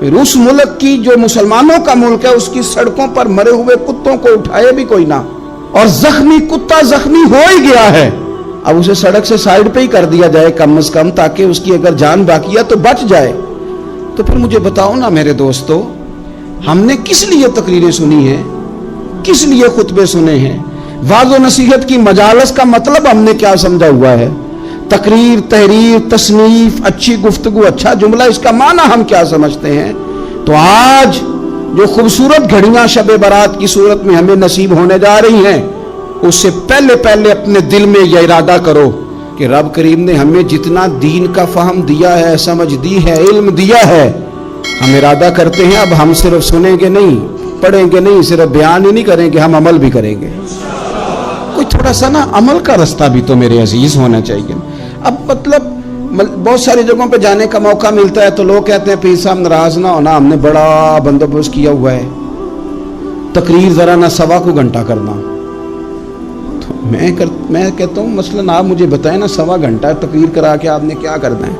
پھر اس ملک کی جو مسلمانوں کا ملک ہے اس کی سڑکوں پر مرے ہوئے کتوں کو اٹھائے بھی کوئی نہ، اور زخمی کتا زخمی ہو ہی گیا ہے، اب اسے سڑک سے سائیڈ پہ ہی کر دیا جائے کم از کم، تاکہ اس کی اگر جان باقی ہے تو بچ جائے۔ تو پھر مجھے بتاؤ نا میرے دوستو، ہم نے کس لیے تقریریں سنی ہیں، کس لیے خطبے سنے ہیں؟ واعظ و نصیحت کی مجالس کا مطلب ہم نے کیا سمجھا ہوا ہے؟ تقریر، تحریر، تصنیف، اچھی گفتگو، اچھا جملہ، اس کا معنی ہم کیا سمجھتے ہیں؟ تو آج جو خوبصورت گھڑیاں شب برات کی صورت میں ہمیں نصیب ہونے جا رہی ہیں، اس سے پہلے اپنے دل میں یہ ارادہ کرو کہ رب کریم نے ہمیں جتنا دین کا فہم دیا ہے، سمجھ دی ہے، علم دیا ہے، ہم ارادہ کرتے ہیں اب ہم صرف سنیں گے نہیں، پڑھیں گے نہیں، صرف بیان ہی نہیں کریں گے، ہم عمل بھی کریں گے۔ کوئی تھوڑا سا نا عمل کا رستہ بھی تو میرے عزیز ہونا چاہیے۔ اب مطلب بہت ساری جگہوں پہ جانے کا موقع ملتا ہے تو لوگ کہتے ہیں پیر صاحب ناراض نہ ہونا، ہم نے بڑا بندوبست کیا ہوا ہے، تقریر ذرا نہ سوا کو گھنٹہ کرنا۔ تو میں کہتا ہوں مثلاً آپ مجھے بتائیں نا، سوا گھنٹہ تقریر کرا کے آپ نے کیا کرنا ہے؟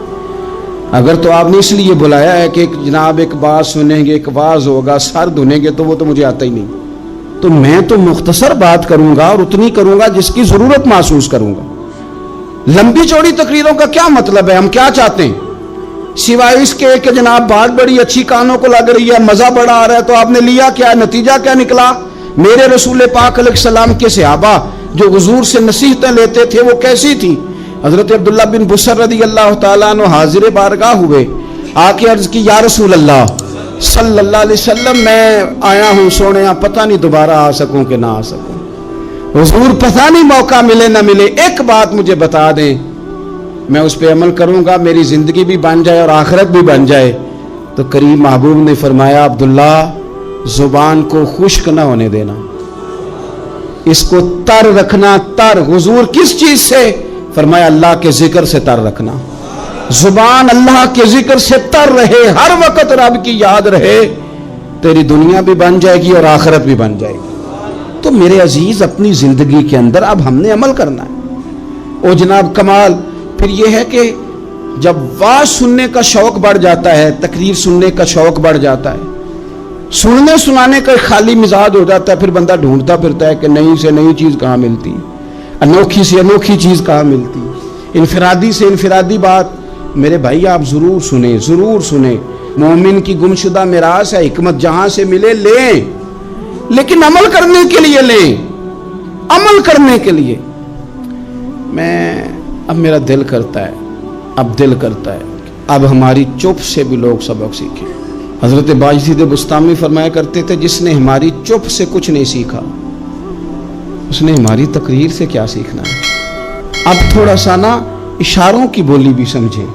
اگر تو آپ نے اس لیے بلایا ہے کہ جناب ایک بات سنیں گے، ایک واز ہوگا، سر دھنیں گے، تو وہ تو مجھے آتا ہی نہیں، تو میں تو مختصر بات کروں گا اور اتنی کروں گا جس کی ضرورت محسوس کروں گا۔ لمبی چوڑی تقریروں کا کیا مطلب ہے؟ ہم کیا چاہتے ہیں سوائے اس کے کہ جناب بات بڑی اچھی کانوں کو لگ رہی ہے، مزہ بڑا آ رہا ہے، تو آپ نے لیا کیا؟ نتیجہ کیا نکلا؟ میرے رسول پاک علیہ السلام کے صحابہ جو حضور سے نصیحتیں لیتے تھے وہ کیسی تھی؟ حضرت عبداللہ بن بصر رضی اللہ تعالیٰ عنہ حاضر بارگاہ ہوئے، آ کے عرض کی یا رسول اللہ صلی اللہ علیہ وسلم، میں آیا ہوں سونے، پتہ نہیں دوبارہ آ سکوں کہ نہ آ سکوں، حضور پتہ نہیں موقع ملے نہ ملے، ایک بات مجھے بتا دیں، میں اس پہ عمل کروں گا، میری زندگی بھی بن جائے اور آخرت بھی بن جائے۔ تو کریم محبوب نے فرمایا عبداللہ زبان کو خشک نہ ہونے دینا، اس کو تر رکھنا۔ تر حضور کس چیز سے؟ فرمایا اللہ کے ذکر سے تر رکھنا، زبان اللہ کے ذکر سے تر رہے، ہر وقت رب کی یاد رہے، تیری دنیا بھی بن جائے گی اور آخرت بھی بن جائے گی۔ تو میرے عزیز اپنی زندگی کے اندر اب ہم نے عمل کرنا ہے۔ او جناب کمال پھر یہ ہے کہ جب واز سننے کا شوق بڑھ جاتا ہے، تقریر سننے کا شوق بڑھ جاتا ہے، سننے سنانے کا خالی مزاج ہو جاتا ہے، پھر بندہ ڈھونڈتا پھرتا ہے کہ نئی سے نئی چیز کہاں ملتی، انوکھی سے انوکھی چیز کہاں ملتی، انفرادی سے انفرادی بات۔ میرے بھائی آپ ضرور سنیں، ضرور سنیں، مومن کی گمشدہ میراث ہے، حکمت جہاں سے ملے لیں، لیکن عمل کرنے کے لیے لیں، عمل کرنے کے لیے۔ اب میرا دل کرتا ہے اب ہماری چپ سے بھی لوگ سبق سیکھیں۔ حضرت باجید بستامی فرمایا کرتے تھے جس نے ہماری چپ سے کچھ نہیں سیکھا اس نے ہماری تقریر سے کیا سیکھنا ہے۔ اب تھوڑا سا نا اشاروں کی بولی بھی سمجھیں،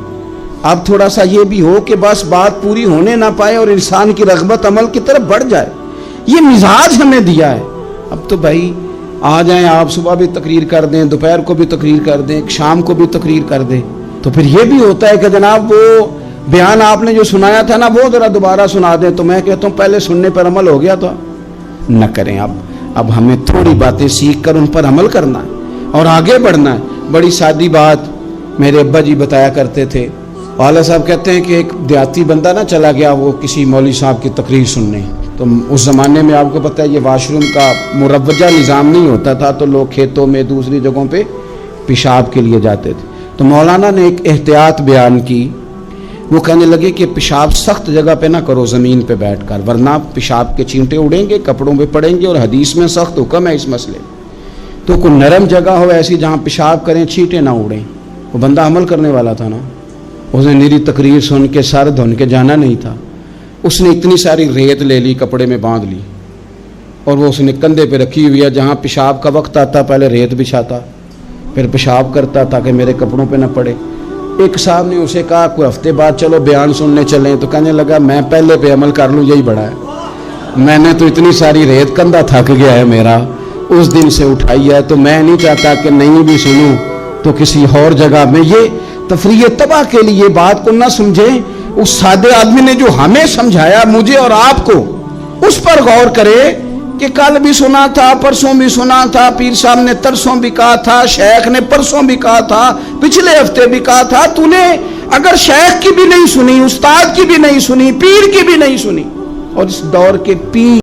اب تھوڑا سا یہ بھی ہو کہ بس بات پوری ہونے نہ پائے اور انسان کی رغبت عمل کی طرف بڑھ جائے، یہ مزاج ہمیں دیا ہے۔ اب تو بھائی آ جائیں آپ، صبح بھی تقریر کر دیں، دوپہر کو بھی تقریر کر دیں، شام کو بھی تقریر کر دیں، تو پھر یہ بھی ہوتا ہے کہ جناب وہ بیان آپ نے جو سنایا تھا نا وہ ذرا دوبارہ سنا دیں، تو میں کہتا ہوں پہلے سننے پر عمل ہو گیا تو نہ کریں۔ اب ہمیں تھوڑی باتیں سیکھ کر ان پر عمل کرنا ہے اور آگے بڑھنا ہے۔ بڑی سادی بات میرے ابا جی بتایا کرتے تھے، والد صاحب کہتے ہیں کہ ایک دیہاتی بندہ نہ چلا گیا وہ کسی مولوی صاحب کی تقریر سننے، تو اس زمانے میں آپ کو پتہ ہے یہ واش روم کا مروجہ نظام نہیں ہوتا تھا، تو لوگ کھیتوں میں دوسری جگہوں پہ پیشاب کے لیے جاتے تھے۔ تو مولانا نے ایک احتیاط بیان کی، وہ کہنے لگے کہ پیشاب سخت جگہ پہ نہ کرو زمین پہ بیٹھ کر، ورنہ پیشاب کے چینٹے اڑیں گے، کپڑوں پہ پڑیں گے، اور حدیث میں سخت حکم ہے اس مسئلے۔ تو کوئی نرم جگہ ہو ایسی جہاں پیشاب کریں چینٹے نہ اڑیں۔ وہ بندہ عمل کرنے والا تھا نا، اس نے میری تقریر سن کے سر دھن کے جانا نہیں تھا، اس نے اتنی ساری ریت لے لی، کپڑے میں باندھ لی، اور وہ اس نے کندھے پہ رکھی ہوئی ہے، جہاں پیشاب کا وقت آتا پہلے ریت بچھاتا، پھر پیشاب کرتا تاکہ میرے کپڑوں پہ نہ پڑے۔ ایک صاحب نے اسے کہا کوئی ہفتے بعد چلو بیان سننے چلیں، تو کہنے لگا میں پہلے پہ عمل کر لوں، یہی بڑا ہے، میں نے تو اتنی ساری ریت، کندھا تھک گیا ہے میرا، اس دن سے اٹھائی ہے، تو میں نہیں چاہتا کہ نہیں بھی سنوں تو کسی اور جگہ میں۔ یہ تفریح تباہ کے لیے بات کو نہ سمجھیں، اس سادے آدمی نے جو ہمیں سمجھایا مجھے اور آپ کو، اس پر غور کرے کہ کل بھی سنا تھا، پرسوں بھی سنا تھا، پیر صاحب نے ترسوں بھی کہا تھا، شیخ نے پرسوں بھی کہا تھا، پچھلے ہفتے بھی کہا تھا، تو نے اگر شیخ کی بھی نہیں سنی، استاد کی بھی نہیں سنی، پیر کی بھی نہیں سنی، اور اس دور کے پیر